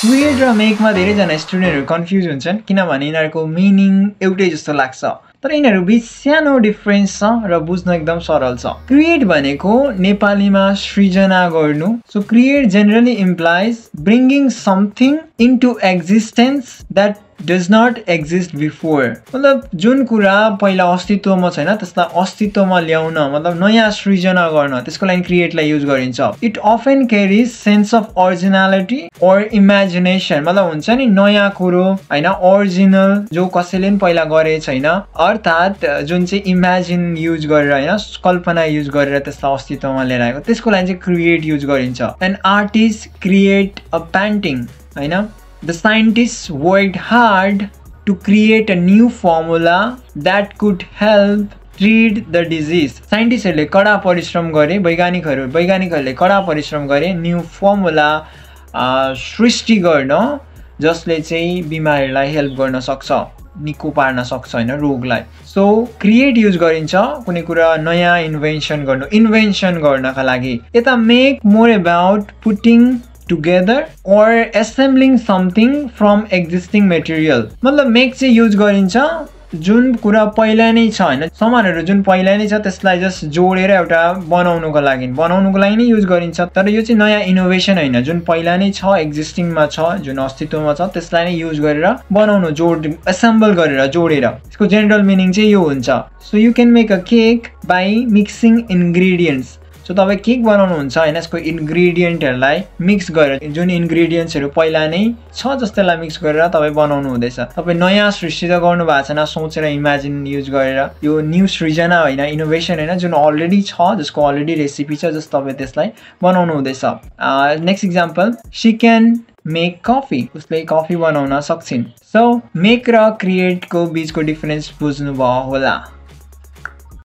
Create र मेकमा धेरैजना स्टुडेन्टहरु confuse हुन्छन् किनभने यिनीहरुको मिनिङ एउटै जस्तो लाग्छ तर यिनीहरु बीच सानो डिफरेन्स छ र बुझ्न एकदम सरल छ क्रिएट भनेको नेपालीमा सृजना गर्नु so create generally implies ब्रिंगिङ something into existence that does not exist before मतलब जुन कुरा पहिला अस्तित्वमा छैन त्यसलाई अस्तित्वमा ल्याउन मतलब नयाँ सृजना गर्न त्यसको लागि क्रिएटलाई युज गरिन्छ it often carries sense of originality और इमेजिनेसन मतलब हुन्छ नि नयाँ कुरो हैन ओरिजिनल जो कसैले पनि पहिला गरे छैन अर्थात जुन चाहिँ इमेजिन युज गरेर हैन कल्पना युज गरेर त्यसलाई अस्तित्वमा ल्याएर आएको त्यसको लागि चाहिँ क्रिएट युज गरिन्छ an artist create a painting हैन The scientists worked hard to create a new formula that could help treat the disease. साइन्टिस्टहरुले कडा परिश्रम गरे वैज्ञानिकहरुले कडा परिश्रम गरे न्यू फर्मुला सृष्टि गर्न जसले चाहिँ बिमारीलाई हेल्प गर्न सक्छ निको पार्न सक्छ हैन रोगलाई सो क्रिएट युज गरिन्छ कुनै कुरा नयाँ इन्भेन्सन गर्नका लागि यता make more about putting together or assembling something from existing material मतलब मेक चाहिँ युज गरिन्छ जुन कुरा पहिला नै छ हैन सामानहरु जुन पहिला नै छ त्यसलाई जस्ट जोडेर एउटा बनाउनुको लागि नै युज गरिन्छ तर यो चाहिँ नयाँ इनोभेसन हैन जुन पहिला नै छ एक्जिस्टिङमा छ जुन अस्तित्वमा छ त्यसलाई नै युज गरेर बनाउनु असेम्बल गरेर जोडेर यसको जनरल मिनिङ चाहिँ यो हुन्छ so you can make a cake by mixing ingredients so तपाई केक बनाउनु हुन्छ हैन यसको इन्ग्रेडिएन्टहरुलाई मिक्स गरेर जुन इन्ग्रेडिएन्ट्सहरु पहिला नै छ जस्तैलाई मिक्स गरेर तपाई बनाउनु हुँदैछ तपाई नयाँ सृष्टि त गर्नु भएको छैन सोचेर इमेजिन युज गरेर यो न्यू सृजना हैन इनोभेसन हैन जुन अलरेडी छ जसको अलरेडी रेसिपी छ जस तपाई त्यसलाई बनाउनु हुँदैछ next example she can make coffee उसले कफी बनाउन सक्छिन् सो मेक र क्रिएट को बीचको डिफरेन्स बुझ्नु भयो होला